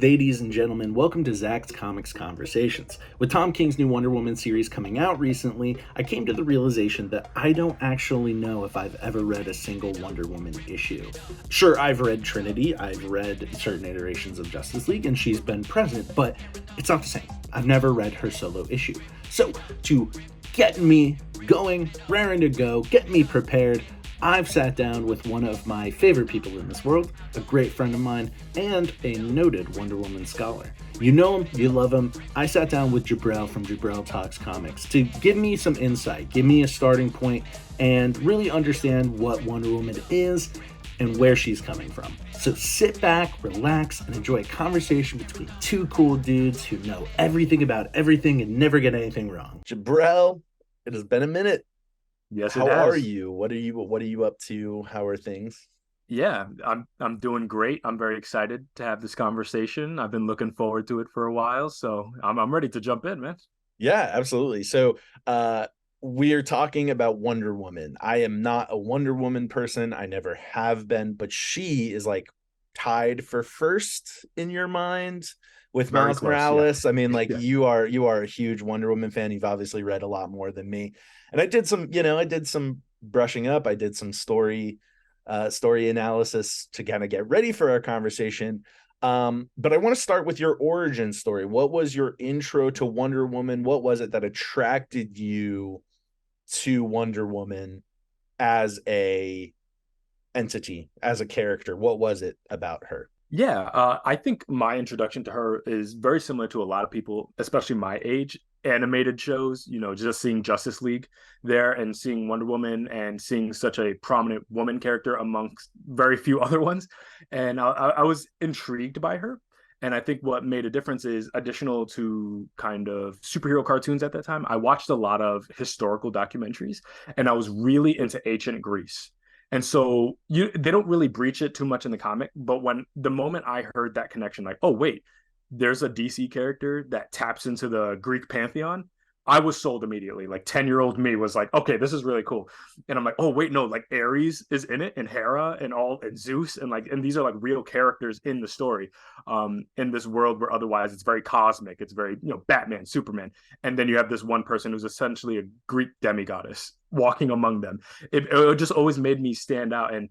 ladies and gentlemen. Welcome to Zach's Comics Conversations. With Tom King's new Wonder Woman series coming out recently, I came to the realization that I don't actually know if I've ever read a single Wonder Woman issue. Sure, I've read Trinity, I've read certain iterations of Justice League, and she's been present, but it's not the same. I've never read her solo issue. So, to get me going, raring to go, get me prepared, I've sat down with one of my favorite people in this world, a great friend of mine, and a noted Wonder Woman scholar. You know him, you love him. I sat down with Jibreel from Jibreel Talks Comics to give me some insight, give me a starting point, and really understand what Wonder Woman is and where she's coming from. So sit back, relax, and enjoy a conversation between two cool dudes who know everything about everything and never get anything wrong. Jibreel, it has been a minute. Yes, How are you? What are you up to? How are things? Yeah, I'm doing great. I'm very excited to have this conversation. I've been looking forward to it for a while, so I'm ready to jump in, man. Yeah, absolutely. So, we're talking about Wonder Woman. I am not a Wonder Woman person. I never have been, but she is like tied for first in your mind with Very Miles close, Morales. I mean, like yeah. you are a huge Wonder Woman fan. You've obviously read a lot more than me. And I did some brushing up. I did some story analysis to kind of get ready for our conversation. But I want to start with your origin story. What was your intro to Wonder Woman? What was it that attracted you to Wonder Woman as a entity, as a character? What was it about her? Yeah, I think my introduction to her is very similar to a lot of people, especially my age. Animated shows, just seeing Justice League there and seeing Wonder Woman and seeing such a prominent woman character amongst very few other ones. And I was intrigued by her. And I think what made a difference is additional to kind of superhero cartoons at that time. I watched a lot of historical documentaries and I was really into ancient Greece. And so they don't really breach it too much in the comic, but when the moment I heard that connection, like, oh wait, there's a DC character that taps into the Greek pantheon, I was sold immediately. Like 10-year-old me was like, okay, this is really cool. And I'm like, oh wait, no, like Ares is in it and Hera and Zeus and these are like real characters in the story. In this world where otherwise it's very cosmic, it's very, Batman, Superman. And then you have this one person who's essentially a Greek demigoddess walking among them. It just always made me stand out. And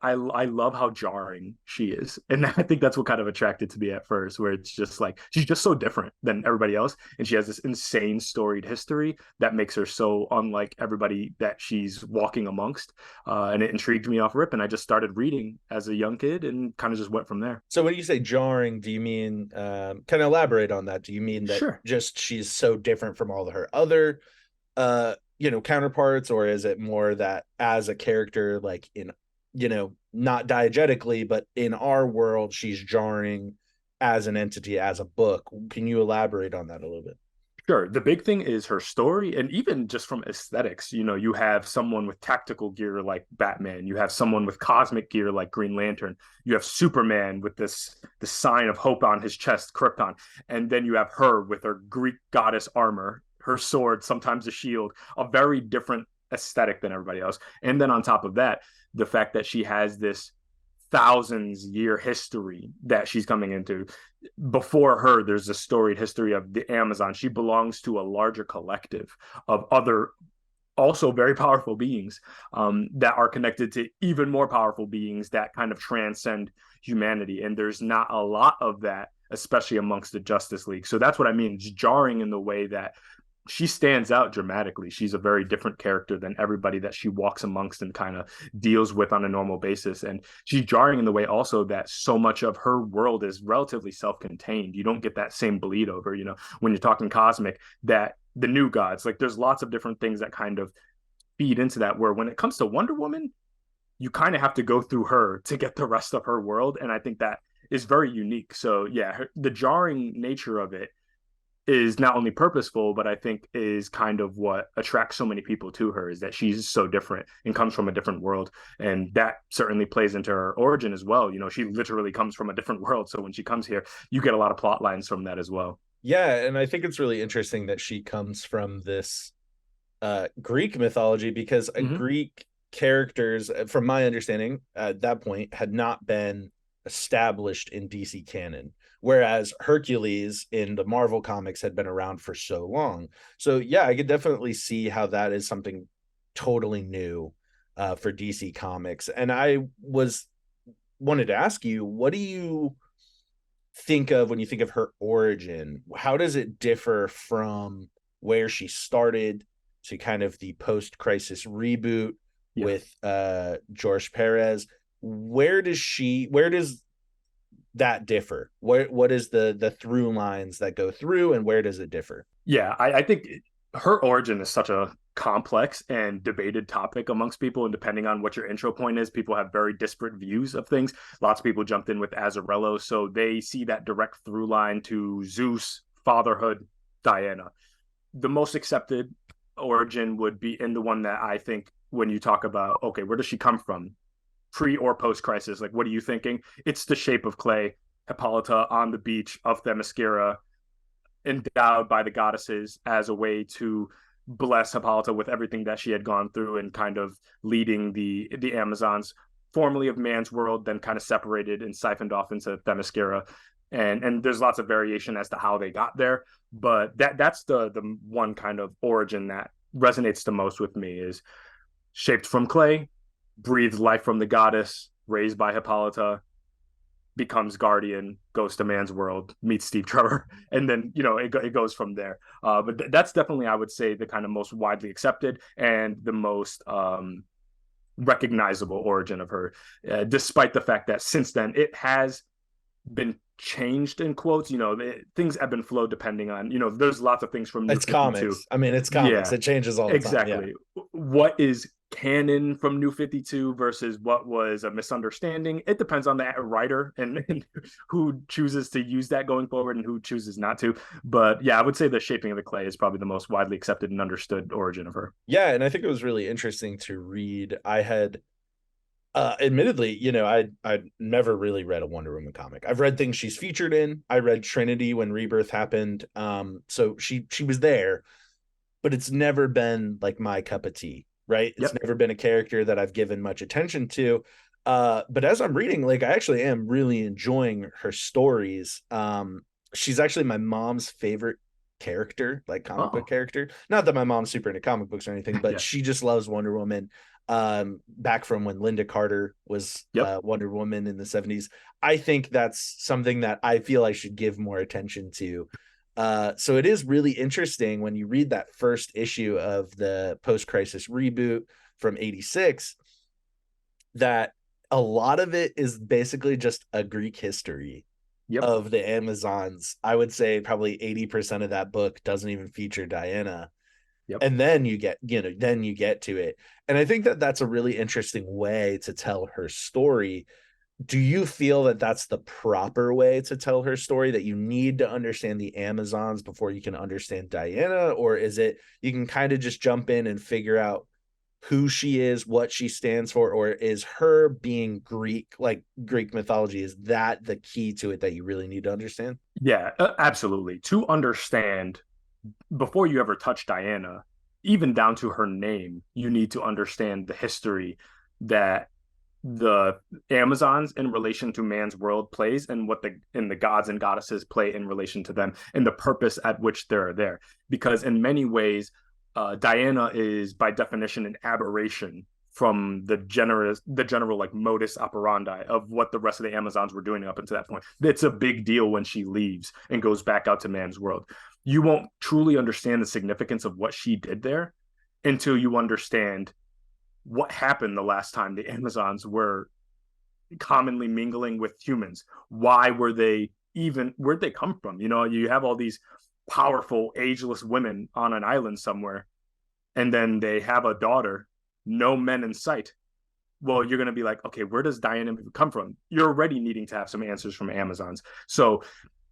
I love how jarring she is, and I think that's what kind of attracted to me at first, where it's just like she's just so different than everybody else, and she has this insane storied history that makes her so unlike everybody that she's walking amongst, and it intrigued me off rip, and I just started reading as a young kid and kind of just went from there. So when you say jarring, do you mean kind of elaborate on that? Do you mean that Sure. just she's so different from all of her other counterparts, or is it more that as a character, like in, not diegetically, but in our world, she's jarring as an entity, as a book? Can you elaborate on that a little bit? Sure. The big thing is her story, and even just from aesthetics, you have someone with tactical gear like Batman, you have someone with cosmic gear like Green Lantern, you have Superman with this sign of hope on his chest, Krypton, and then you have her with her Greek goddess armor, her sword, sometimes a shield, a very different aesthetic than everybody else. And then on top of that, the fact that she has this thousands year history that she's coming into. Before her, there's a storied history of the Amazon. She belongs to a larger collective of other also very powerful beings, that are connected to even more powerful beings that kind of transcend humanity. And there's not a lot of that, especially amongst the Justice League. So that's what I mean. It's jarring in the way that she stands out dramatically. She's a very different character than everybody that she walks amongst and kind of deals with on a normal basis. And she's jarring in the way also that so much of her world is relatively self-contained. You don't get that same bleed over, when you're talking cosmic, that the new gods, like there's lots of different things that kind of feed into that, where when it comes to Wonder Woman, you kind of have to go through her to get the rest of her world. And I think that is very unique. So yeah, the jarring nature of it is not only purposeful, but I think is kind of what attracts so many people to her, is that she's so different and comes from a different world. And that certainly plays into her origin as well. She literally comes from a different world. So when she comes here, you get a lot of plot lines from that as well. Yeah, and I think it's really interesting that she comes from this Greek mythology, because Greek characters, from my understanding at that point, had not been established in DC canon, whereas Hercules in the Marvel comics had been around for so long. So yeah, I could definitely see how that is something totally new for DC Comics. And I was wanted to ask you, what do you think of when you think of her origin? How does it differ from where she started to kind of the post-crisis reboot Yeah. with George Perez? Where does that differ? What is the through lines that go through, and where does it differ? Yeah, I think her origin is such a complex and debated topic amongst people. And depending on what your intro point is, people have very disparate views of things. Lots of people jumped in with Azarello, so they see that direct through line to Zeus, fatherhood, Diana. The most accepted origin would be in the one that I think when you talk about, okay, where does she come from? Pre or post crisis? Like, what are you thinking? It's the shape of clay, Hippolyta on the beach of Themyscira, endowed by the goddesses as a way to bless Hippolyta with everything that she had gone through and kind of leading the Amazons, formerly of man's world, then kind of separated and siphoned off into Themyscira. And there's lots of variation as to how they got there, but that's the one kind of origin that resonates the most with me is shaped from clay, breathed life from the goddess, raised by Hippolyta, becomes guardian, goes to man's world, meets Steve Trevor, and then it goes from there. But that's definitely, I would say, the kind of most widely accepted and the most recognizable origin of her, despite the fact that since then it has been changed in quotes. Things ebb and flow depending on, there's lots of things from New It's 52. comics. I mean, it's comics. Yeah, It changes all the time. Yeah. exactly. What is canon from New 52 versus what was a misunderstanding? It depends on the writer and who chooses to use that going forward and who chooses not to. But yeah, I would say the shaping of the clay is probably the most widely accepted and understood origin of her. Yeah, and I think it was really interesting to read. I had admittedly, I'd never really read a Wonder Woman comic. I've read things she's featured in. I read Trinity when Rebirth happened. So she was there, but it's never been like my cup of tea, right? It's Yep. never been a character that I've given much attention to. But as I'm reading, like, I actually am really enjoying her stories. She's actually my mom's favorite character, like comic book Oh, character. Not that my mom's super into comic books or anything, but yeah. she just loves Wonder Woman. Back from when Linda Carter was Yep. Wonder Woman in the 70s. I think that's something that I feel I should give more attention to. So it is really interesting when you read that first issue of the post-crisis reboot from 86 that a lot of it is basically just a Greek history Yep. of the Amazons. I would say probably 80% of that book doesn't even feature Diana. Yep. And then you get to it. And I think that that's a really interesting way to tell her story. Do you feel that that's the proper way to tell her story, that you need to understand the Amazons before you can understand Diana? Or is it you can kind of just jump in and figure out who she is, what she stands for? Or is her being Greek, like Greek mythology, is that the key to it that you really need to understand? Yeah, absolutely. To understand, before you ever touch Diana, even down to her name, you need to understand the history that the Amazons in relation to man's world plays and what the gods and goddesses play in relation to them and the purpose at which they're there. Because in many ways, Diana is by definition an aberration from the general like modus operandi of what the rest of the Amazons were doing up until that point. It's a big deal when she leaves and goes back out to man's world. You won't truly understand the significance of what she did there until you understand what happened the last time the Amazons were commonly mingling with humans. Why were they even, where'd they come from? You have all these powerful, ageless women on an island somewhere, and then they have a daughter, no men in sight. Well, you're going to be like, okay, where does Diana come from? You're already needing to have some answers from Amazons. So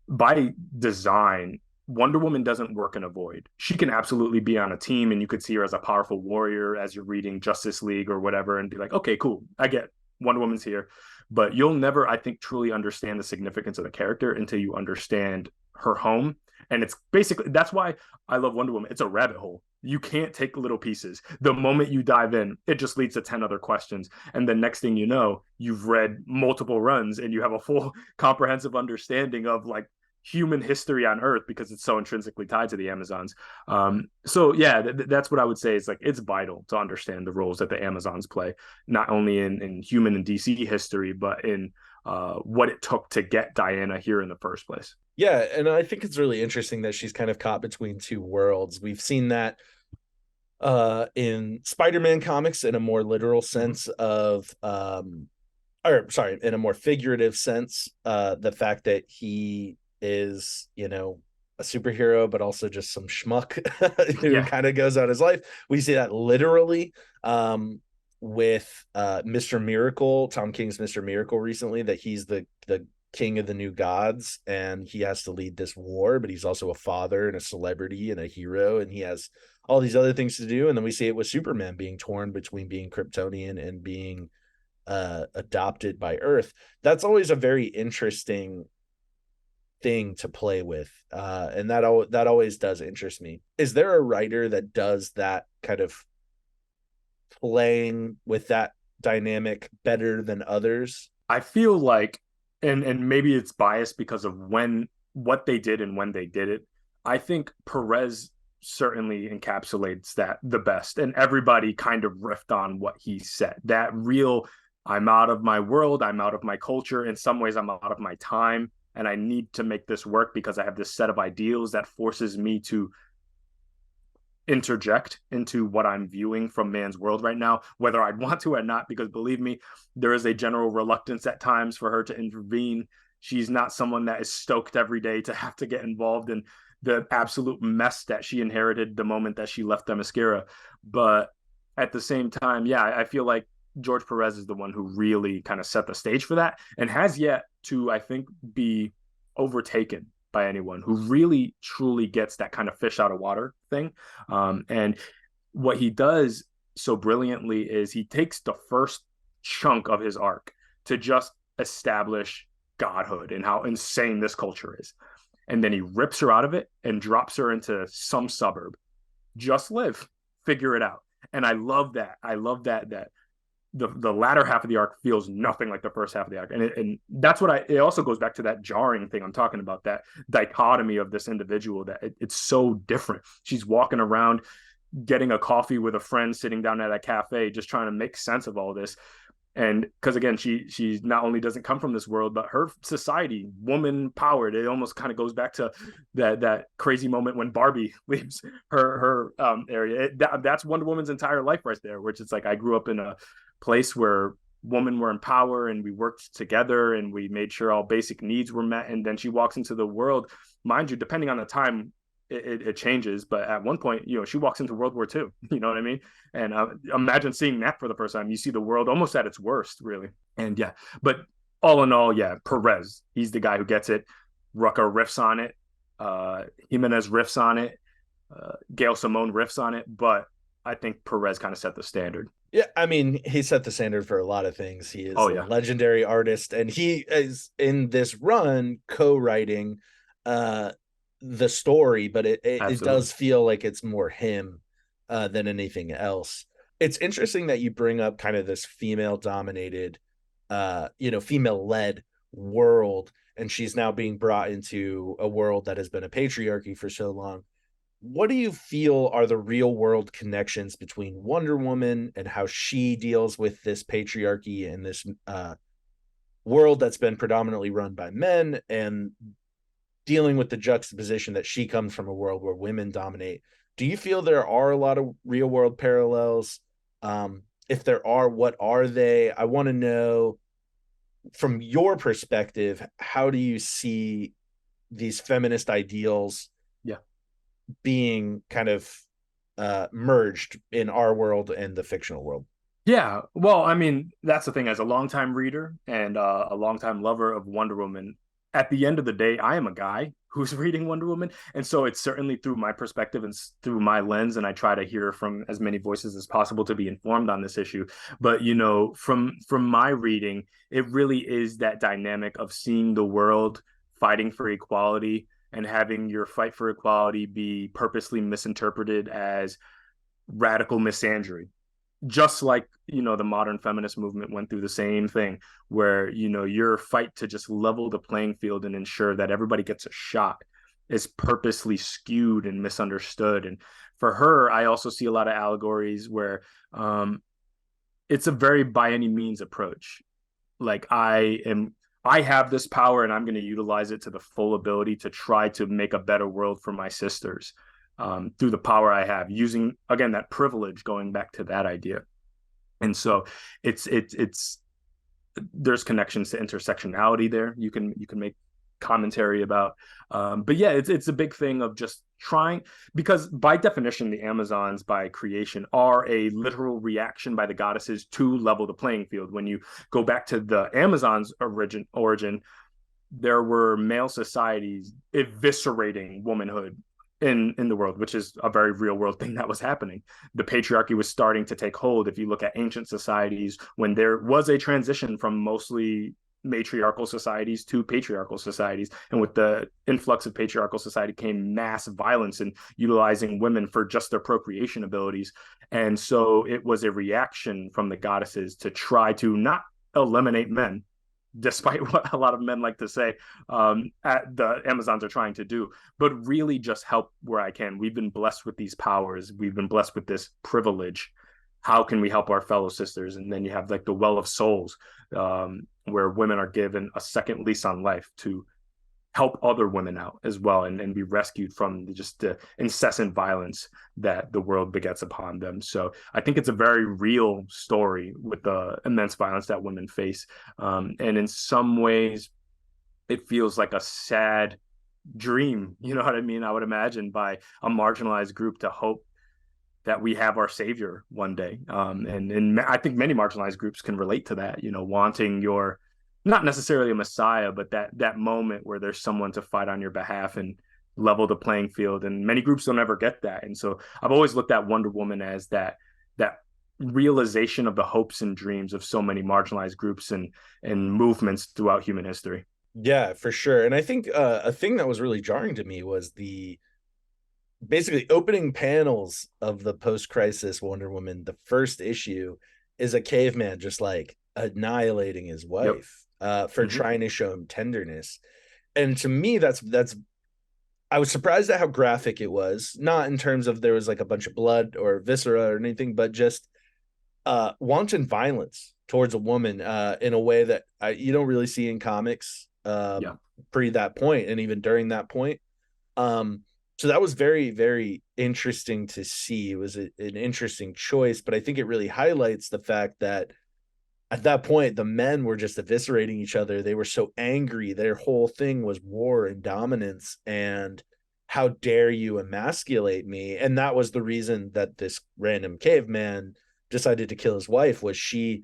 by design, Wonder Woman doesn't work in a void. She can absolutely be on a team, and you could see her as a powerful warrior as you're reading Justice League or whatever, and be like, okay, cool, I get Wonder Woman's here. But you'll never, I think, truly understand the significance of the character until you understand her home And it's basically, that's why I love Wonder Woman. It's a rabbit hole. You can't take little pieces. The moment you dive in, it just leads to 10 other questions. And the next thing you know, you've read multiple runs and you have a full comprehensive understanding of like human history on Earth because it's so intrinsically tied to the Amazons. So yeah, that's what I would say is like it's vital to understand the roles that the Amazons play, not only in human and DC history, but in what it took to get Diana here in the first place. Yeah, and I think it's really interesting that she's kind of caught between two worlds. We've seen that in Spider-Man comics in a more literal sense of or sorry, in a more figurative sense, the fact that he is, you know, a superhero, but also just some schmuck who kind of goes out his life. We see that literally with Mr. Miracle, Tom King's Mr. Miracle recently, that he's the king of the new gods and he has to lead this war, but he's also a father and a celebrity and a hero, and he has all these other things to do. And then we see it with Superman being torn between being Kryptonian and being adopted by Earth. That's always a very interesting thing to play with, and that always does interest me. Is there a writer that does that kind of playing with that dynamic better than others? I feel like, and maybe it's biased because of what they did and when they did it. I think Perez certainly encapsulates that the best, and everybody kind of riffed on what he said. That real, I'm out of my world, I'm out of my culture. In some ways, I'm out of my time, and I need to make this work because I have this set of ideals that forces me to interject into what I'm viewing from man's world right now, whether I'd want to or not, because believe me, there is a general reluctance at times for her to intervene. She's not someone that is stoked every day to have to get involved in the absolute mess that she inherited the moment that she left Themyscira. But at the same time, yeah, I feel like George Perez is the one who really kind of set the stage for that and has yet to, I think, be overtaken by anyone who really truly gets that kind of fish out of water thing. And what he does so brilliantly is he takes the first chunk of his arc to just establish godhood and how insane this culture is. And then he rips her out of it and drops her into some suburb. Just live, figure it out. And I love that. I love that the latter half of the arc feels nothing like the first half of the arc. And that's what it also goes back to that jarring thing I'm talking about, that dichotomy of this individual, that it's so different. She's walking around getting a coffee with a friend, sitting down at a cafe, just trying to make sense of all this. And because again, she not only doesn't come from this world, but her society, woman powered. It almost kind of goes back to that crazy moment when Barbie leaves her area. That's Wonder Woman's entire life right there, which it's like, I grew up in a place where women were in power and we worked together and we made sure all basic needs were met. And then she walks into the world, mind you, depending on the time, it changes. But at one point, she walks into World War II, you know what I mean? And imagine seeing that for the first time. You see the world almost at its worst, really. And yeah, but all in all, yeah, Perez, he's the guy who gets it. Rucker riffs on it. Jimenez riffs on it. Gail Simone riffs on it. But I think Perez kind of set the standard. Yeah, I mean, he set the standard for a lot of things. He is a legendary artist, and he is in this run co-writing the story, but it does feel like it's more him than anything else. It's interesting that you bring up kind of this female-dominated, female-led world, and she's now being brought into a world that has been a patriarchy for so long. What do you feel are the real world connections between Wonder Woman and how she deals with this patriarchy and this world that's been predominantly run by men, and dealing with the juxtaposition that she comes from a world where women dominate? Do you feel there are a lot of real world parallels? If there are, what are they? I want to know, from your perspective, how do you see these feminist ideals being kind of merged in our world and the fictional world? Yeah, well, I mean, that's the thing. As a longtime reader and a longtime lover of Wonder Woman, at the end of the day, I am a guy who's reading Wonder Woman. And so it's certainly through my perspective and through my lens. And I try to hear from as many voices as possible to be informed on this issue. But, from my reading, it really is that dynamic of seeing the world fighting for equality, and having your fight for equality be purposely misinterpreted as radical misandry, just like, the modern feminist movement went through the same thing, where, your fight to just level the playing field and ensure that everybody gets a shot is purposely skewed and misunderstood. And for her, I also see a lot of allegories where it's a very by any means approach. Like, I have this power and I'm going to utilize it to the full ability to try to make a better world for my sisters, through the power I have, using, again, that privilege, going back to that idea. And so it's there's connections to intersectionality there. You can make commentary about, but yeah, it's a big thing of just trying, because by definition the Amazons by creation are a literal reaction by the goddesses to level the playing field. When you go back to the Amazons origin, there were male societies eviscerating womanhood in the world, which is a very real world thing that was happening. The patriarchy was starting to take hold. If you look at ancient societies, when there was a transition from mostly matriarchal societies to patriarchal societies, and with the influx of patriarchal society came mass violence and utilizing women for just their procreation abilities. And so it was a reaction from the goddesses to try to not eliminate men, despite what a lot of men like to say, the Amazons are trying to do, but really just help where I can. We've been blessed with these powers. We've been blessed with this privilege. How can we help our fellow sisters? And then you have like the Well of Souls, where women are given a second lease on life to help other women out as well, and be rescued from just the incessant violence that the world begets upon them. So I think it's a very real story with the immense violence that women face. And in some ways, it feels like a sad dream, you know what I mean? I would imagine, by a marginalized group to hope that we have our savior one day. And I think many marginalized groups can relate to that, wanting your, not necessarily a messiah, but that moment where there's someone to fight on your behalf and level the playing field. And many groups don't ever get that. And so I've always looked at Wonder Woman as that realization of the hopes and dreams of so many marginalized groups and movements throughout human history. Yeah, for sure. And I think a thing that was really jarring to me was the basically opening panels of the post-crisis Wonder Woman. The first issue is a caveman just like annihilating his wife. Yep. For trying to show him tenderness. And to me, that's I was surprised at how graphic it was, not in terms of there was like a bunch of blood or viscera or anything, but just wanton violence towards a woman in a way that you don't really see in comics pre that point, and even during that point. So that was very, very interesting to see. It was an interesting choice, but I think it really highlights the fact that at that point, the men were just eviscerating each other. They were so angry. Their whole thing was war and dominance. And how dare you emasculate me? And that was the reason that this random caveman decided to kill his wife, was she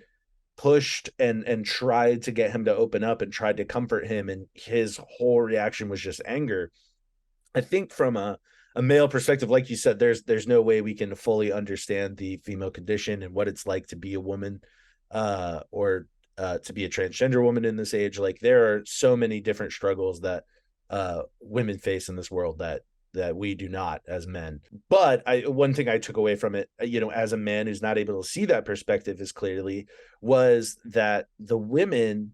pushed and tried to get him to open up and tried to comfort him. And his whole reaction was just anger. I think from a male perspective, like you said, there's no way we can fully understand the female condition and what it's like to be a woman. Or to be a transgender woman in this age. Like, there are so many different struggles that women face in this world that we do not as men. But one thing I took away from it, as a man who's not able to see that perspective as clearly, was that the women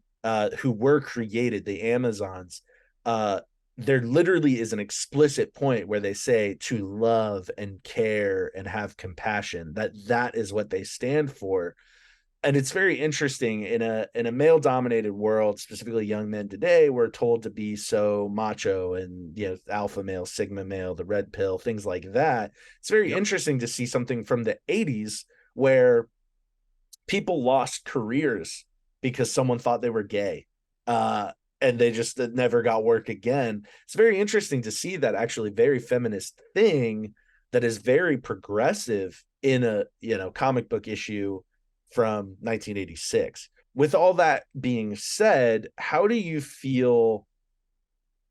who were created, the Amazons, there literally is an explicit point where they say to love and care and have compassion, that is what they stand for. And it's very interesting in a male dominated world, specifically young men today, we're told to be so macho and, alpha male, sigma male, the red pill, things like that. It's very interesting to see something from the 80s where people lost careers because someone thought they were gay. And they just never got work again. It's very interesting to see that actually very feminist thing that is very progressive in a, comic book issue from 1986. With all that being said, how do you feel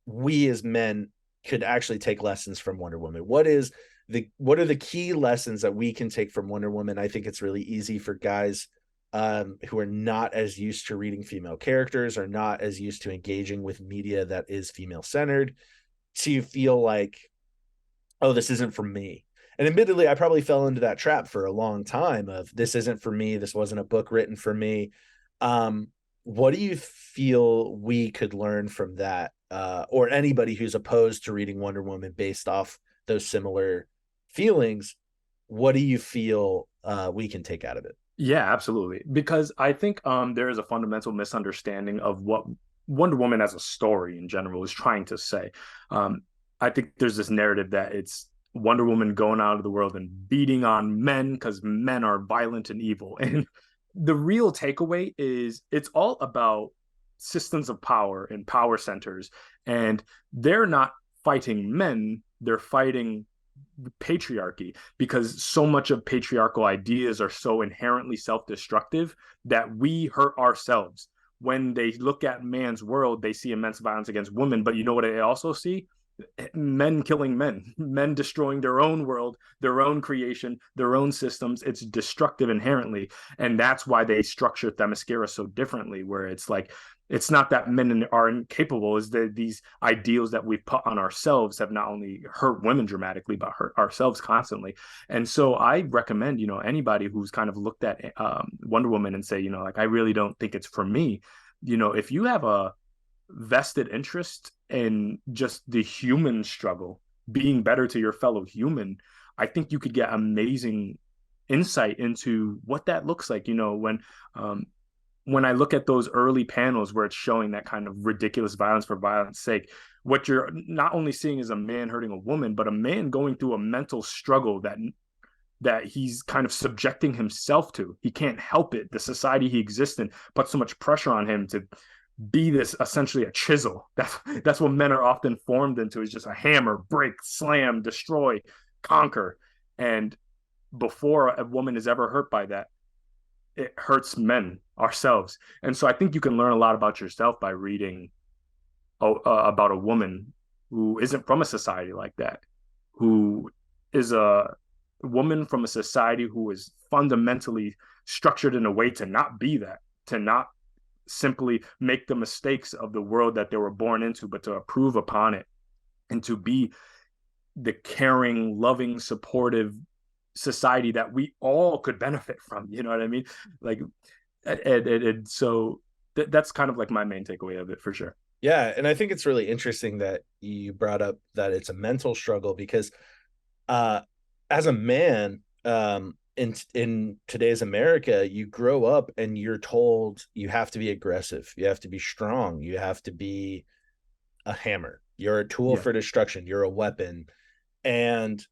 we as men could actually take lessons from Wonder Woman? What are the key lessons that we can take from Wonder Woman? I think it's really easy for guys who are not as used to reading female characters, or not as used to engaging with media that is female centered. to feel like, oh, this isn't for me. And admittedly, I probably fell into that trap for a long time of this isn't for me. This wasn't a book written for me. Um, what do you feel we could learn from that, or anybody who's opposed to reading Wonder Woman based off those similar feelings? What do you feel we can take out of it? Yeah, absolutely. Because I think there is a fundamental misunderstanding of what Wonder Woman as a story in general is trying to say. Um, I think there's this narrative that it's Wonder Woman going out of the world and beating on men because men are violent and evil. And the real takeaway is it's all about systems of power and power centers. And they're not fighting men, they're fighting patriarchy, because so much of patriarchal ideas are so inherently self-destructive that we hurt ourselves. When they look at man's world, they see immense violence against women, but you know what they also see? Men killing men, men destroying their own world, their own creation, their own systems. It's destructive inherently. And that's why they structure Themyscira so differently, where it's like, it's not that men are incapable, is that these ideals that we've put on ourselves have not only hurt women dramatically, but hurt ourselves constantly. And so I recommend, anybody who's kind of looked at Wonder Woman and say, like, I really don't think it's for me. If you have a vested interest in just the human struggle, being better to your fellow human, I think you could get amazing insight into what that looks like. When I look at those early panels where it's showing that kind of ridiculous violence for violence sake, what you're not only seeing is a man hurting a woman, but a man going through a mental struggle that he's kind of subjecting himself to. He can't help it. The society he exists in puts so much pressure on him to be this, essentially a chisel. That's what men are often formed into, is just a hammer, break, slam, destroy, conquer. And before a woman is ever hurt by that, it hurts men ourselves. And so I think you can learn a lot about yourself by reading about a woman who isn't from a society like that, who is a woman from a society who is fundamentally structured in a way to not be that, to not simply make the mistakes of the world that they were born into, but to improve upon it and to be the caring, loving, supportive society that we all could benefit from. You know what I mean? Like, and so that's kind of like my main takeaway of it, for sure. Yeah, and I think it's really interesting that you brought up that it's a mental struggle, because as a man, in today's America, you grow up and you're told you have to be aggressive, you have to be strong, you have to be a hammer, you're a tool for destruction, you're a weapon. And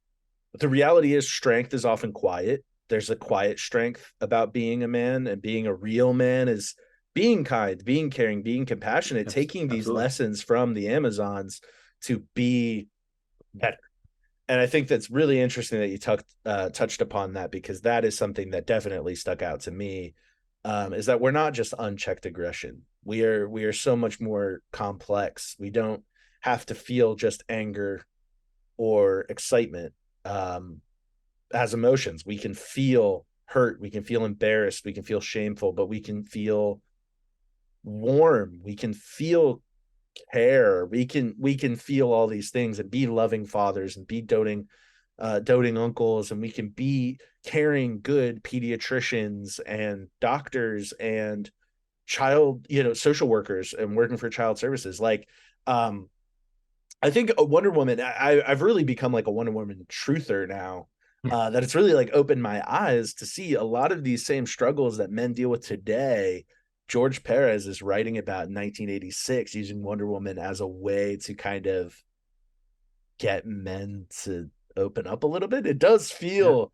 the reality is strength is often quiet. There's a quiet strength about being a man, and being a real man is being kind, being caring, being compassionate, taking these lessons from the Amazons to be better. And I think that's really interesting that you touched upon that, because that is something that definitely stuck out to me, is that we're not just unchecked aggression. We are so much more complex. We don't have to feel just anger or excitement as emotions. We can feel hurt, we can feel embarrassed, we can feel shameful, but we can feel warm, we can feel care, we can feel all these things and be loving fathers and be doting uncles, and we can be caring good pediatricians and doctors and child social workers and working for child services. Like I think a Wonder Woman, I've really become like a Wonder Woman truther now, that it's really like opened my eyes to see a lot of these same struggles that men deal with today. George Perez is writing about in 1986, using Wonder Woman as a way to kind of get men to open up a little bit. It does feel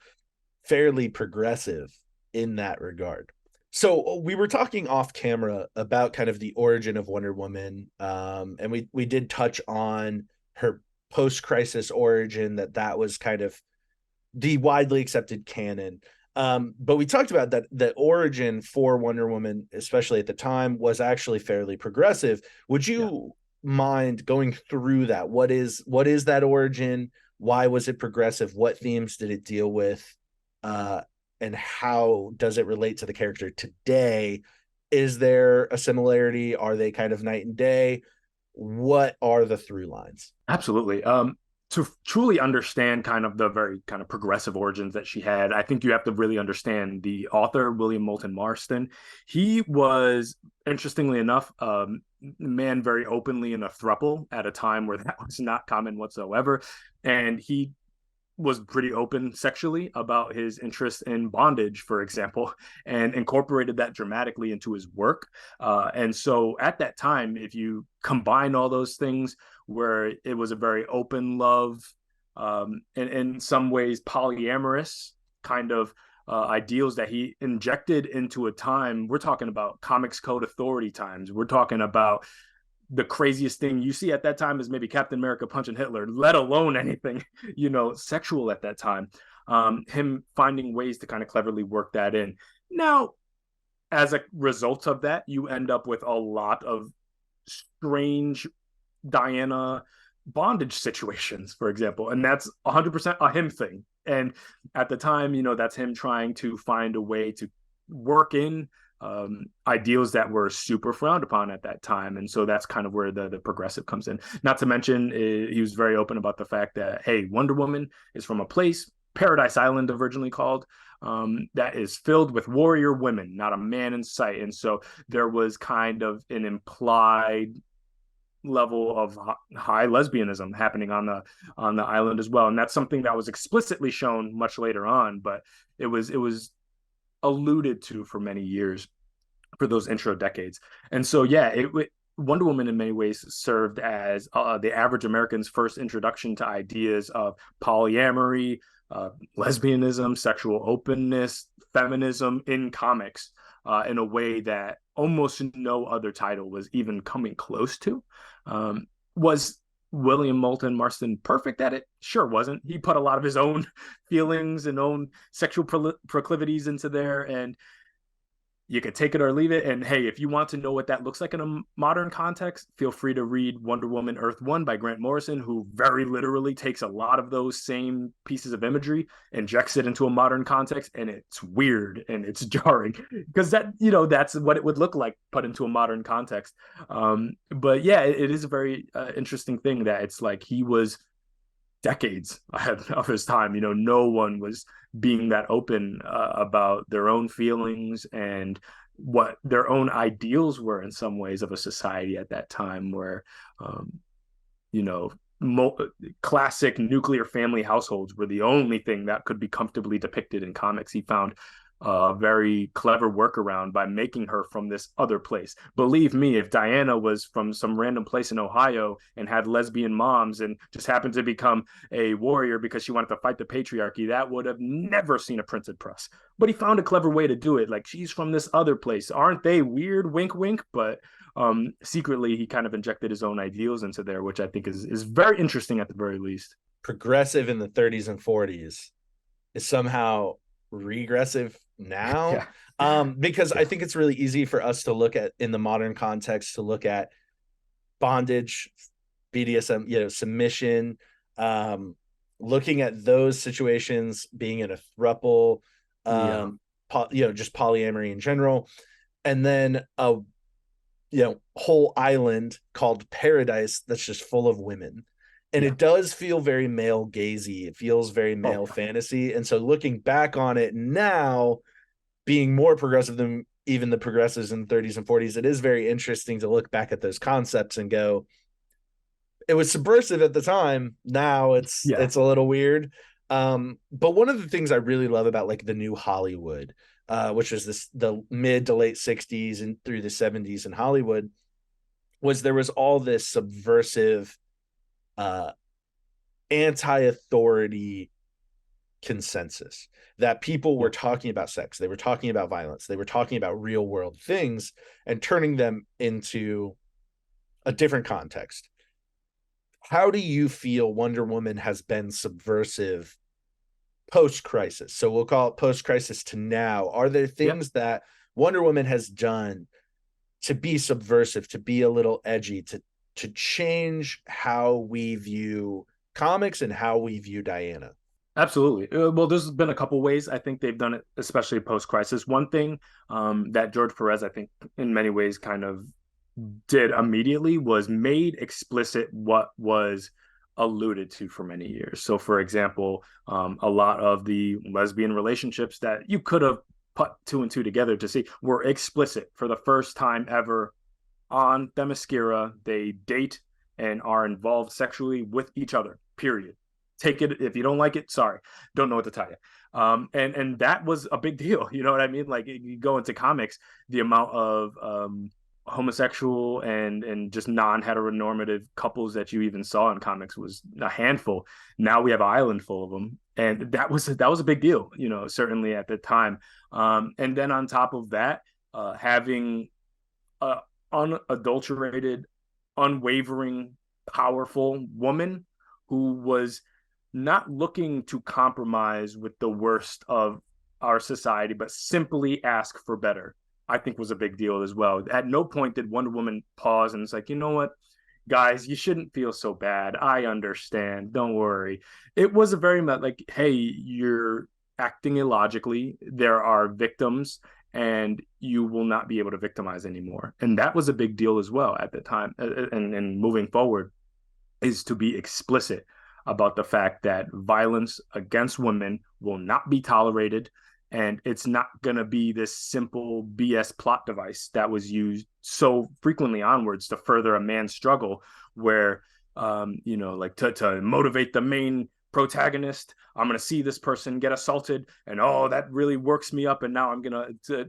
fairly progressive in that regard. So we were talking off camera about kind of the origin of Wonder Woman, and we did touch on her post-crisis origin, that was kind of the widely accepted canon. But we talked about that the origin for Wonder Woman, especially at the time, was actually fairly progressive. Would you mind going through that? What is that origin? Why was it progressive? What themes did it deal with? And how does it relate to the character today? Is there a similarity? Are they kind of night and day? what are the through lines? Absolutely. To truly understand kind of the very kind of progressive origins that she had, I think you have to really understand the author, William Moulton Marston. He was, interestingly enough, man very openly in a throuple at a time where that was not common whatsoever. And he was pretty open sexually about his interest in bondage, for example, and incorporated that dramatically into his work. And so at that time, if you combine all those things, where it was a very open love, and in some ways polyamorous kind of ideals that he injected into a time, we're talking about Comics Code Authority times. We're talking about the craziest thing you see at that time is maybe Captain America punching Hitler, let alone anything, sexual at that time. Him finding ways to kind of cleverly work that in. Now, as a result of that, you end up with a lot of strange Diana bondage situations, for example, and that's 100% a him thing. And at the time, that's him trying to find a way to work in ideals that were super frowned upon at that time. And so that's kind of where the progressive comes in. Not to mention, he was very open about the fact that, hey, Wonder Woman is from a place, Paradise Island originally called, that is filled with warrior women, not a man in sight. And so there was kind of an implied level of high lesbianism happening on the island as well. And that's something that was explicitly shown much later on, but it was alluded to for many years, for those intro decades. And so, yeah, Wonder Woman in many ways served as the average American's first introduction to ideas of polyamory, lesbianism, sexual openness, feminism in comics, in a way that almost no other title was even coming close to. Was William Moulton Marston perfect at it? Sure wasn't. He put a lot of his own feelings and own sexual proclivities into there, and you could take it or leave it. And hey, if you want to know what that looks like in a modern context, feel free to read Wonder Woman Earth 1 by Grant Morrison, who very literally takes a lot of those same pieces of imagery, injects it into a modern context, and it's weird and it's jarring because that's what it would look like put into a modern context. But yeah, it is a very interesting thing that it's like he was decades ahead of his time. No one was being that open about their own feelings and what their own ideals were in some ways of a society at that time, where you know classic nuclear family households were the only thing that could be comfortably depicted in comics. He found a very clever workaround by making her from this other place. Believe me, if Diana was from some random place in Ohio and had lesbian moms and just happened to become a warrior because she wanted to fight the patriarchy, that would have never seen a printed press. But he found a clever way to do it. Like, she's from this other place. Aren't they weird? Wink, wink. But secretly, he kind of injected his own ideals into there, which I think is very interesting at the very least. Progressive in the 30s and 40s is somehow regressive now. Because I think it's really easy for us to look at, in the modern context, to look at bondage, BDSM, submission, looking at those situations, being in a throuple, just polyamory in general, and then a whole island called Paradise that's just full of women. And it does feel very male gazy. It feels very male fantasy. And so looking back on it now, being more progressive than even the progressives in the 30s and 40s, it is very interesting to look back at those concepts and go, it was subversive at the time. Now it's a little weird. But one of the things I really love about like the new Hollywood, which was the mid to late 60s and through the 70s in Hollywood, was there was all this subversive anti-authority consensus that people were talking about sex, they were talking about violence, they were talking about real world things and turning them into a different context. How do you feel Wonder Woman has been subversive post-crisis? So we'll call it post-crisis to now. Are there things that Wonder Woman has done to be subversive, to be a little edgy, to change how we view comics and how we view Diana? Absolutely. Well, there's been a couple ways I think they've done it, especially post-crisis. One thing that George Perez, I think, in many ways kind of did immediately was made explicit what was alluded to for many years. So, for example, a lot of the lesbian relationships that you could have put two and two together to see were explicit for the first time ever on Themyscira. They date and are involved sexually with each other, period. Take it if you don't like it, sorry, don't know what to tell you. And that was a big deal. You know what I mean? Like you go into comics, the amount of homosexual and just non-heteronormative couples that you even saw in comics was a handful. Now we have an island full of them, and that was a big deal, you know, certainly at the time. And then on top of that, having a unadulterated, unwavering, powerful woman who was not looking to compromise with the worst of our society, but simply ask for better, I think was a big deal as well. At no point did Wonder Woman pause and it's like, you know what, guys, you shouldn't feel so bad. I understand. Don't worry. It was a very much like, hey, you're acting illogically. There are victims and you will not be able to victimize anymore. And that was a big deal as well at the time. And moving forward is to be explicit about the fact that violence against women will not be tolerated. And it's not going to be this simple BS plot device that was used so frequently onwards to further a man's struggle, where, like to motivate the main protagonist, I'm going to see this person get assaulted and, oh, that really works me up. And now I'm going to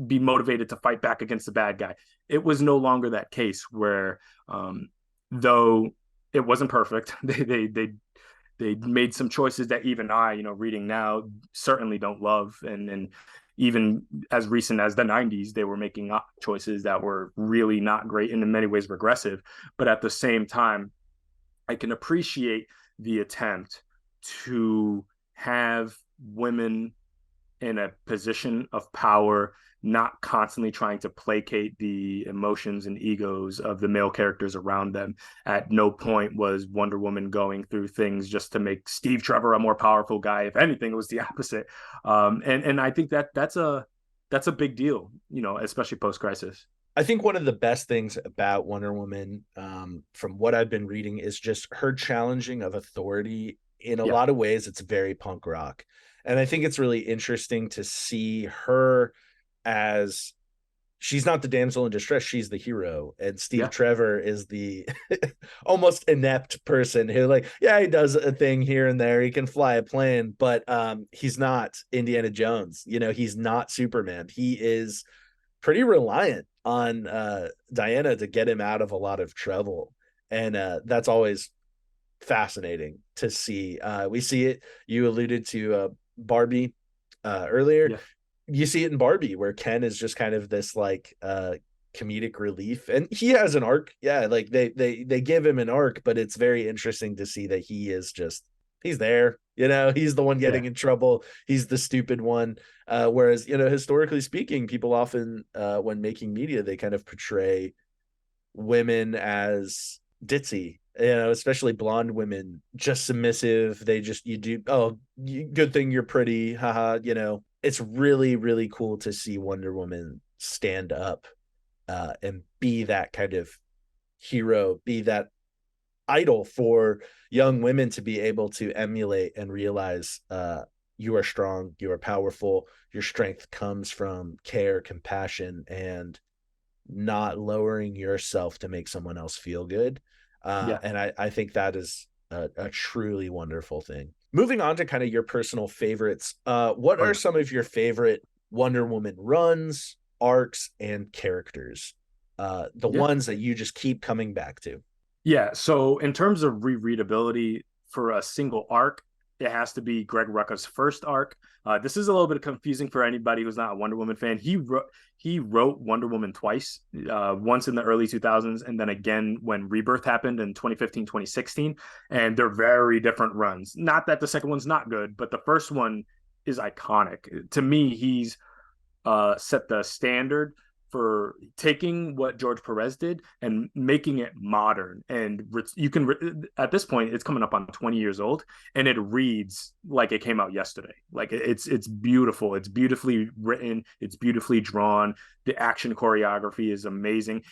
be motivated to fight back against the bad guy. It was no longer that case where, though it wasn't perfect, they made some choices that even I, reading now, certainly don't love. And even as recent as the 90s, they were making choices that were really not great and in many ways regressive. But at the same time, I can appreciate the attempt to have women in a position of power, not constantly trying to placate the emotions and egos of the male characters around them. At no point was Wonder Woman going through things just to make Steve Trevor a more powerful guy. If anything, it was the opposite. And I think that's a big deal, especially post-crisis. I think one of the best things about Wonder Woman, from what I've been reading, is just her challenging of authority. In a lot of ways, it's very punk rock. And I think it's really interesting to see her as she's not the damsel in distress, she's the hero. And Steve Trevor is the almost inept person who, he does a thing here and there. He can fly a plane, but he's not Indiana Jones. He's not Superman. He is pretty reliant on Diana to get him out of a lot of trouble. And that's always fascinating to see. We see it. You alluded to Barbie earlier. Yeah. You see it in Barbie, where Ken is just kind of this comedic relief, and he has an arc. Yeah, they give him an arc, but it's very interesting to see that he's there. He's the one getting in trouble. He's the stupid one. Whereas, historically speaking, people often, when making media, they kind of portray women as ditzy, especially blonde women, just submissive. Good thing you're pretty. Haha, It's really, really cool to see Wonder Woman stand up and be that kind of hero, be that idol for young women to be able to emulate and realize you are strong, you are powerful, your strength comes from care, compassion, and not lowering yourself to make someone else feel good. And I think that is a truly wonderful thing. Moving on to kind of your personal favorites, what are some of your favorite Wonder Woman runs, arcs, and characters? The ones that you just keep coming back to. Yeah, so in terms of rereadability for a single arc, it has to be Greg Rucka's first arc. This is a little bit confusing for anybody who's not a Wonder Woman fan. He wrote Wonder Woman twice, once in the early 2000s and then again when Rebirth happened in 2015, 2016. And they're very different runs. Not that the second one's not good, but the first one is iconic. To me, he's set the standard for taking what George Perez did and making it modern. And you can, at this point, it's coming up on 20 years old, and it reads like it came out yesterday. Like it's beautiful. It's beautifully written. It's beautifully drawn. The action choreography is amazing.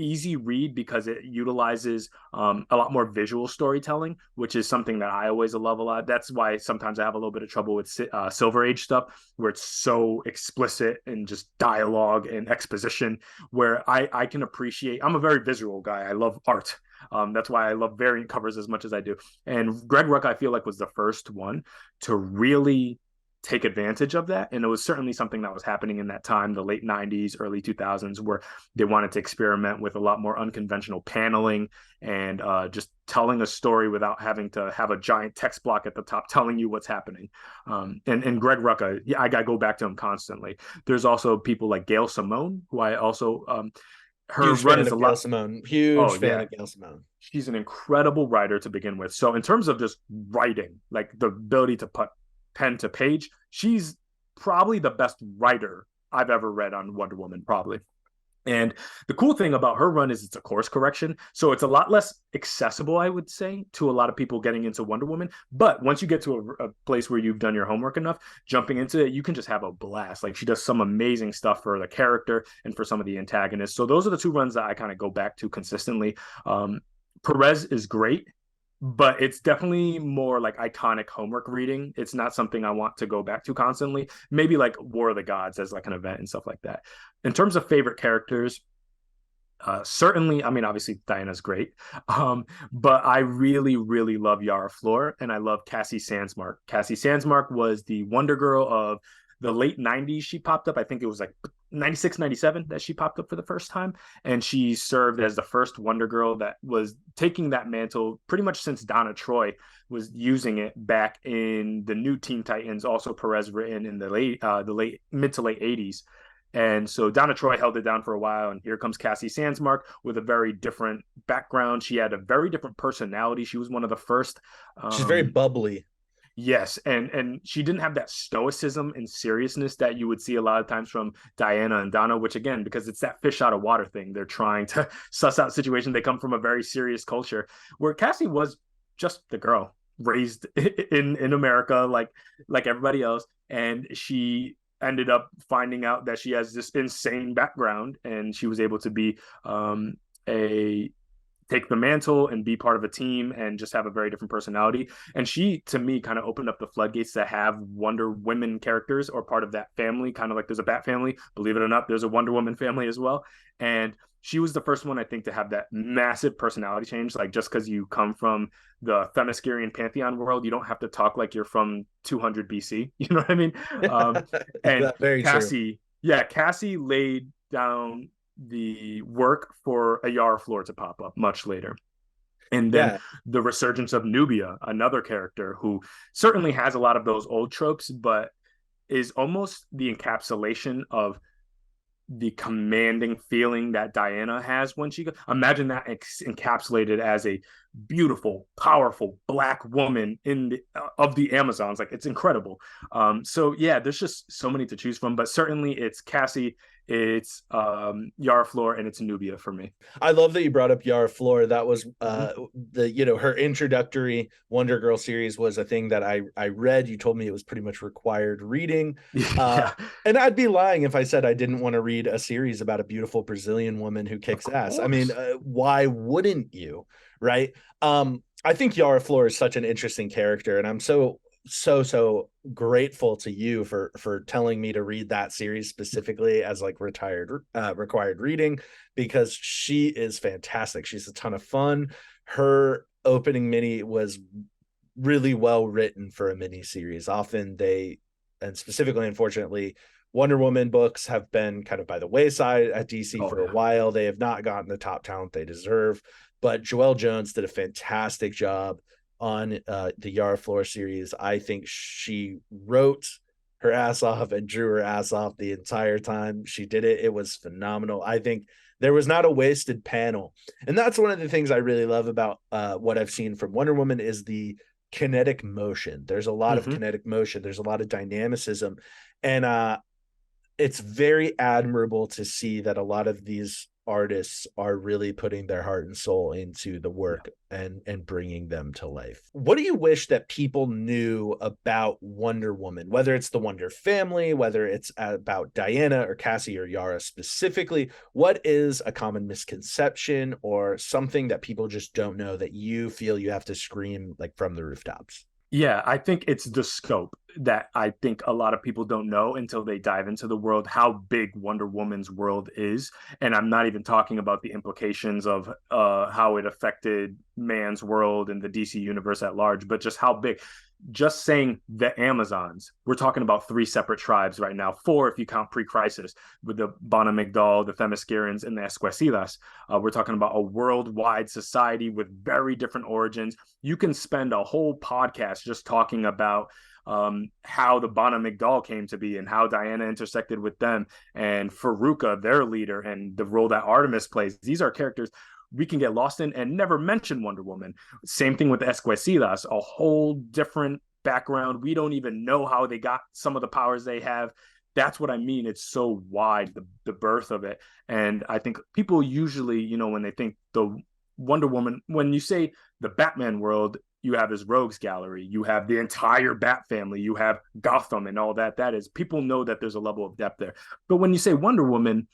easy read because it utilizes a lot more visual storytelling, which is something that I always love a lot. That's why sometimes I have a little bit of trouble with Silver Age stuff, where it's so explicit and just dialogue and exposition, where I can appreciate. I'm a very visual guy. I love art. That's why I love variant covers as much as I do. And Greg Rucka, I feel like, was the first one to really take advantage of that. And it was certainly something that was happening in that time, the late 90s, early 2000s, where they wanted to experiment with a lot more unconventional paneling and just telling a story without having to have a giant text block at the top telling you what's happening. And Greg Rucka, yeah, I got to go back to him constantly. There's also people like Gail Simone, who I also, her huge run fan is of a Gail lot. Simone. Huge fan of Gail Simone. She's an incredible writer to begin with. So in terms of just writing, like the ability to put pen to page, she's probably the best writer I've ever read on Wonder Woman, probably. And the cool thing about her run is it's a course correction. So it's a lot less accessible, I would say, to a lot of people getting into Wonder Woman. But once you get to a place where you've done your homework enough, jumping into it, you can just have a blast. Like, she does some amazing stuff for the character and for some of the antagonists. So those are the two runs that I kind of go back to consistently. Perez is great, but it's definitely more like iconic homework reading. It's not something I want to go back to constantly. Maybe like War of the Gods as like an event and stuff like that. In terms of favorite characters, certainly, I mean, obviously Diana's great, but I really, really love Yara Flor, and I love Cassie Sandsmark. Cassie Sandsmark was the Wonder Girl of the late 90s. She popped up, I think it was like 96, 97 that she popped up for the first time. And she served as the first Wonder Girl that was taking that mantle pretty much since Donna Troy was using it back in the new Teen Titans, also Perez written in the late mid to late 80s. And so Donna Troy held it down for a while, and here comes Cassie Sandsmark with a very different background. She had a very different personality. She was one of the first. She's very bubbly. Yes, and she didn't have that stoicism and seriousness that you would see a lot of times from Diana and Donna, which, again, because it's that fish out of water thing. They're trying to suss out situations. They come from a very serious culture, where Cassie was just the girl raised in America like everybody else, and she ended up finding out that she has this insane background, and she was able to be take the mantle and be part of a team and just have a very different personality. And she, to me, kind of opened up the floodgates to have Wonder Woman characters or part of that family, kind of like there's a Bat family. Believe it or not, there's a Wonder Woman family as well. And she was the first one, I think, to have that massive personality change. Like, just because you come from the Themyscirian Pantheon world, you don't have to talk like you're from 200 BC. You know what I mean? And very Cassie, true. Yeah, Cassie laid down the work for a Yara Flor to pop up much later. And then the resurgence of Nubia, another character who certainly has a lot of those old tropes, but is almost the encapsulation of the commanding feeling that Diana has when she goes. Imagine that encapsulated as a beautiful, powerful Black woman of the Amazons. Like, it's incredible. So yeah, there's just so many to choose from, but certainly it's Cassie, it's Yara Flor, and it's Nubia for me. I love that you brought up Yara Flor. That was her introductory Wonder Girl series was a thing that I read. You told me it was pretty much required reading. And I'd be lying if I said I didn't want to read a series about a beautiful Brazilian woman who kicks ass. I mean, why wouldn't you? Right. I think Yara Flor is such an interesting character, and I'm so grateful to you for telling me to read that series specifically as like required reading, because she is fantastic. She's a ton of fun. Her opening mini was really well written for a mini series. Often and specifically, unfortunately, Wonder Woman books have been kind of by the wayside at DC for a while. They have not gotten the top talent they deserve, but Joelle Jones did a fantastic job on the Yara Flor series. I think she wrote her ass off and drew her ass off the entire time she did it. It was phenomenal. I think there was not a wasted panel. And that's one of the things I really love about what I've seen from Wonder Woman is the kinetic motion. There's a lot of kinetic motion. There's a lot of dynamicism. And it's very admirable to see that a lot of these artists are really putting their heart and soul into the work and bringing them to life. What do you wish that people knew about Wonder Woman, whether it's the Wonder family, whether it's about Diana or Cassie or Yara specifically? What is a common misconception or something that people just don't know that you feel you have to scream like from the rooftops? Yeah, I think it's the scope that I think a lot of people don't know until they dive into the world, how big Wonder Woman's world is. And I'm not even talking about the implications of how it affected man's world and the DC universe at large, but just how big. Just saying the Amazons, we're talking about 3 separate tribes right now, 4 if you count pre-crisis, with the Bana Migdal, the Themysciran, and the Esquecidas. We're talking about a worldwide society with very different origins. You can spend a whole podcast just talking about how the Bana Migdal came to be and how Diana intersected with them, and Faruka, their leader, and the role that Artemis plays. These are characters we can get lost in and never mention Wonder Woman. Same thing with the Esquecidas, a whole different background. We don't even know how they got some of the powers they have. That's what I mean. It's so wide, the birth of it. And I think people usually, when they think the Wonder Woman, when you say the Batman world, you have his rogues gallery, you have the entire Bat family, you have Gotham and all that. That is, people know that there's a level of depth there. But when you say Wonder Woman,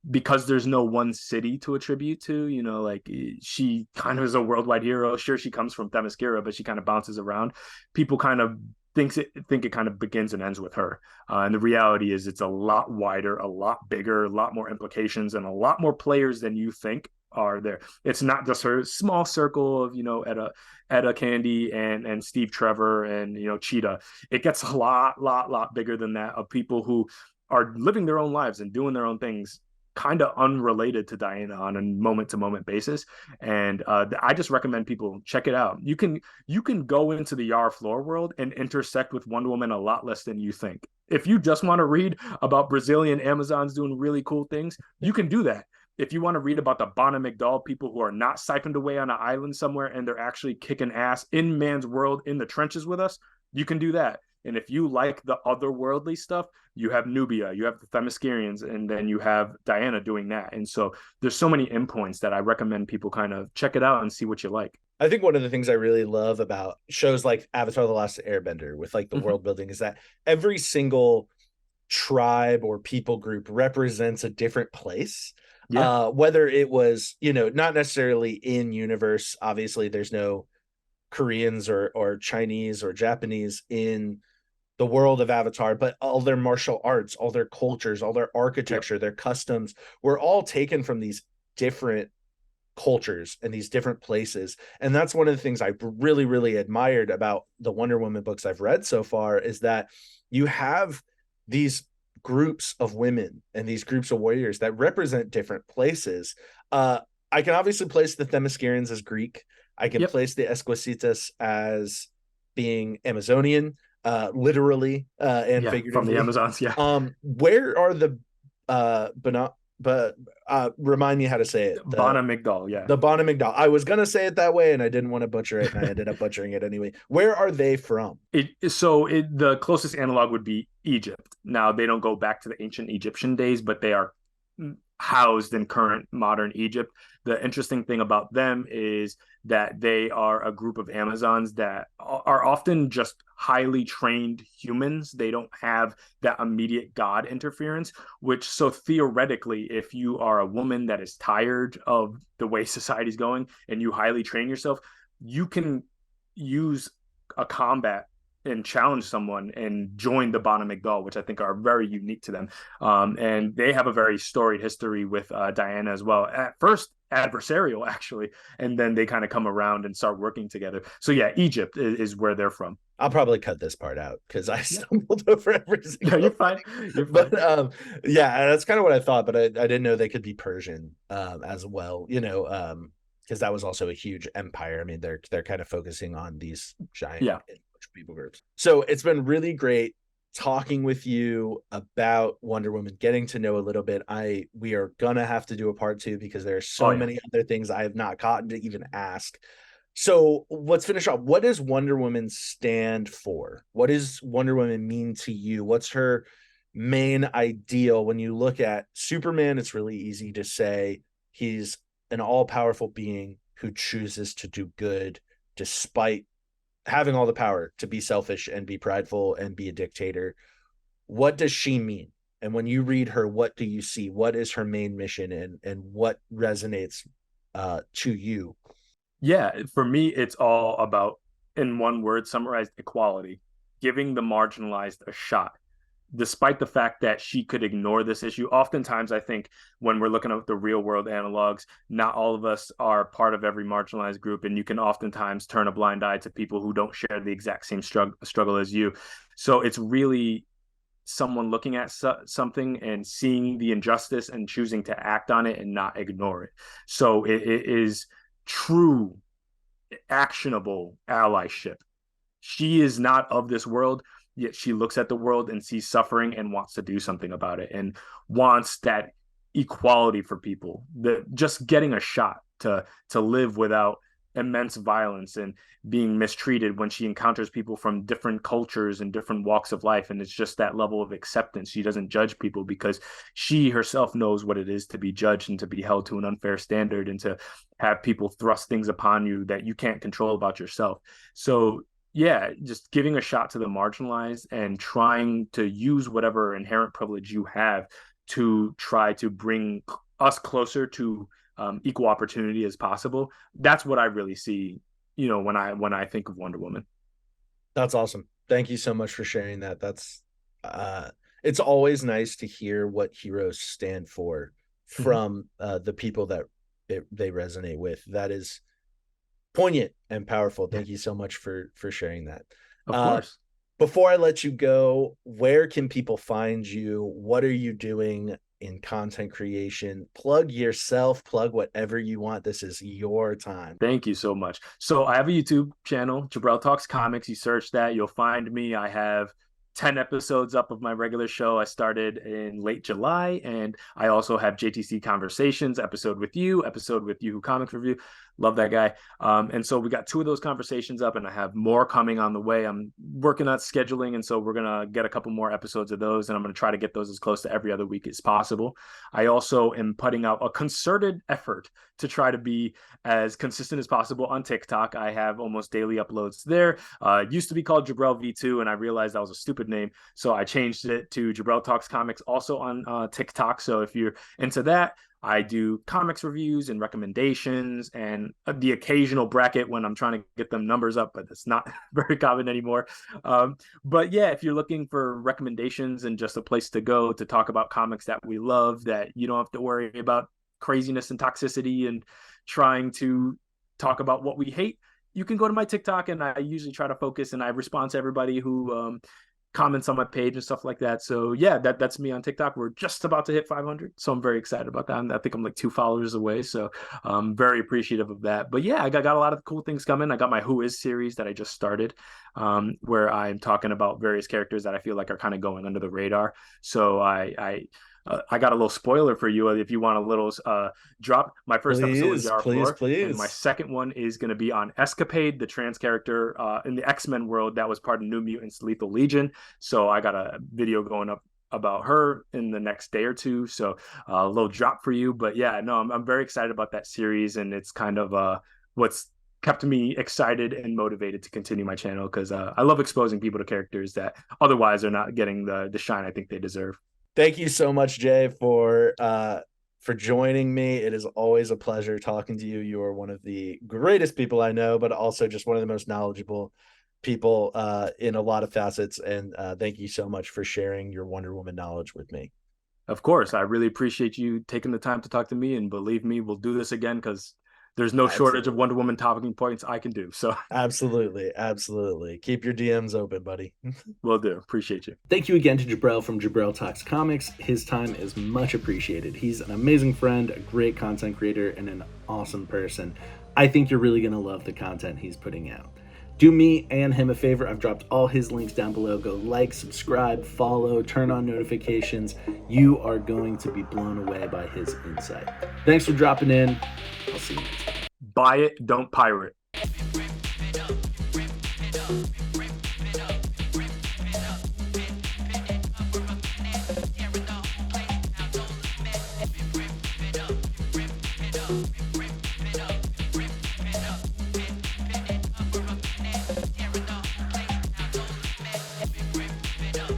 because there's no one city to attribute to, like she kind of is a worldwide hero. Sure, she comes from Themyscira, but she kind of bounces around. People kind of think it kind of begins and ends with her. And the reality is it's a lot wider, a lot bigger, a lot more implications, and a lot more players than you think are there. It's not just her small circle of, Etta Candy and Steve Trevor and, Cheetah. It gets a lot bigger than that, of people who are living their own lives and doing their own things, kind of unrelated to Diana on a moment-to-moment basis. And I just recommend people check it out. You can go into the Yara Flor world and intersect with Wonder Woman a lot less than you think. If you just want to read about Brazilian Amazons doing really cool things, you can do that. If you want to read about the Bana Migdal, people who are not siphoned away on an island somewhere and they're actually kicking ass in man's world in the trenches with us, you can do that. And if you like the otherworldly stuff, you have Nubia, you have the Themyscirians, and then you have Diana doing that. And so there's so many endpoints that I recommend people kind of check it out and see what you like. I think one of the things I really love about shows like Avatar: The Last Airbender with like the world building is that every single tribe or people group represents a different place. Yeah. Whether it was, not necessarily in universe, obviously there's no Koreans or Chinese or Japanese in the world of Avatar, but all their martial arts, all their cultures, all their architecture, their customs were all taken from these different cultures and these different places. And that's one of the things I really, really admired about the Wonder Woman books I've read so far, is that you have these groups of women and these groups of warriors that represent different places. I can obviously place the Themyscirians as Greek. I can place the Esquicitas as being Amazonian, literally and figuratively from the Amazons. Where are the remind me how to say it. Bana Migdal, the Bana Migdal. I was gonna say it that way and I didn't want to butcher it, and I ended up butchering it anyway. Where are they from? The closest analog would be Egypt. Now, they don't go back to the ancient Egyptian days, but they are housed in current modern Egypt. The interesting thing about them is that they are a group of Amazons that are often just highly trained humans. They don't have that immediate God interference, so theoretically, if you are a woman that is tired of the way society's going and you highly train yourself, you can use a combat and challenge someone and join the Bana Migdal, which I think are very unique to them. And they have a very storied history with Diana as well. At first, adversarial, actually, and then they kind of come around and start working together. So yeah, Egypt is where they're from. I'll probably cut this part out because I stumbled over everything. No, you're fine. But that's kind of what I thought, but I didn't know they could be Persian as well, because that was also a huge empire. I mean, they're kind of focusing on these giant people groups. So it's been really great talking with you about Wonder Woman, getting to know a little bit. We are gonna have to do a part 2 because there are so many other things I have not gotten to even ask. So let's finish off. What does Wonder Woman stand for? What does Wonder Woman mean to you? What's her main ideal? When you look at Superman, it's really easy to say He's an all-powerful being who chooses to do good despite having all the power to be selfish and be prideful and be a dictator. What does she mean? And when you read her, what do you see? What is her main mission, and what resonates to you? Yeah, for me, it's all about, in one word, summarized, equality, giving the marginalized a shot. Despite the fact that she could ignore this issue, oftentimes I think when we're looking at the real world analogs, not all of us are part of every marginalized group, and you can oftentimes turn a blind eye to people who don't share the exact same struggle as you. So it's really someone looking at something and seeing the injustice and choosing to act on it and not ignore it. So it is true, actionable allyship. She is not of this world, yet she looks at the world and sees suffering and wants to do something about it, and wants that equality for people, just getting a shot to live without immense violence and being mistreated when she encounters people from different cultures and different walks of life. And it's just that level of acceptance. She doesn't judge people because she herself knows what it is to be judged and to be held to an unfair standard and to have people thrust things upon you that you can't control about yourself. So yeah, just giving a shot to the marginalized and trying to use whatever inherent privilege you have to try to bring us closer to equal opportunity as possible. That's what I really see, when I think of Wonder Woman. That's awesome. Thank you so much for sharing that. That's it's always nice to hear what heroes stand for from the people that they resonate with. That is poignant and powerful. Thank you so much for sharing that. Of course. Before I let you go, where can people find you? What are you doing in content creation? Plug yourself, plug whatever you want. This is your time. Thank you so much. So I have a YouTube channel, Jibreel Talks Comics. You search that, you'll find me. I have 10 episodes up of my regular show. I started in late July, and I also have JTC Conversations, episode with you who Comics Review. Love that guy. And so we got 2 of those conversations up, and I have more coming on the way. I'm working on scheduling, and so we're going to get a couple more episodes of those, and I'm going to try to get those as close to every other week as possible. I also am putting out a concerted effort to try to be as consistent as possible on TikTok. I have almost daily uploads there. It used to be called Jibreel V2, and I realized that was a stupid name, so I changed it to Jibreel Talks Comics, also on TikTok. So if you're into that, I do comics reviews and recommendations and the occasional bracket when I'm trying to get them numbers up, but it's not very common anymore. But yeah, if you're looking for recommendations and just a place to go to talk about comics that we love, that you don't have to worry about craziness and toxicity and trying to talk about what we hate, you can go to my TikTok, and I usually try to focus and I respond to everybody who comments on my page and stuff like that. So yeah, that's me on TikTok. We're just about to hit 500, so I'm very excited about that. I think I'm like 2 followers away, so I'm very appreciative of that. But yeah, I got a lot of cool things coming. I got my Who Is series that I just started, where I'm talking about various characters that I feel like are kind of going under the radar. So I got a little spoiler for you if you want a little drop. My first episode was Yara Flor, and my second one is going to be on Escapade, the trans character in the X-Men world that was part of New Mutants Lethal Legion. So I got a video going up about her in the next day or 2. So a little drop for you. But yeah, no, I'm very excited about that series, and it's kind of what's kept me excited and motivated to continue my channel, because I love exposing people to characters that otherwise are not getting the shine I think they deserve. Thank you so much, Jay, for joining me. It is always a pleasure talking to you. You are one of the greatest people I know, but also just one of the most knowledgeable people in a lot of facets. And thank you so much for sharing your Wonder Woman knowledge with me. Of course. I really appreciate you taking the time to talk to me. And believe me, we'll do this again, because there's no shortage of Wonder Woman talking points I can do. So absolutely. Keep your DMs open, buddy. Will do. Appreciate you. Thank you again to Jibreel from Jibreel Talks Comics. His time is much appreciated. He's an amazing friend, a great content creator, and an awesome person. I think you're really going to love the content he's putting out. Do me and him a favor. I've dropped all his links down below. Go like, subscribe, follow, turn on notifications. You are going to be blown away by his insight. Thanks for dropping in. I'll see you next time. Buy it, don't pirate. Bye.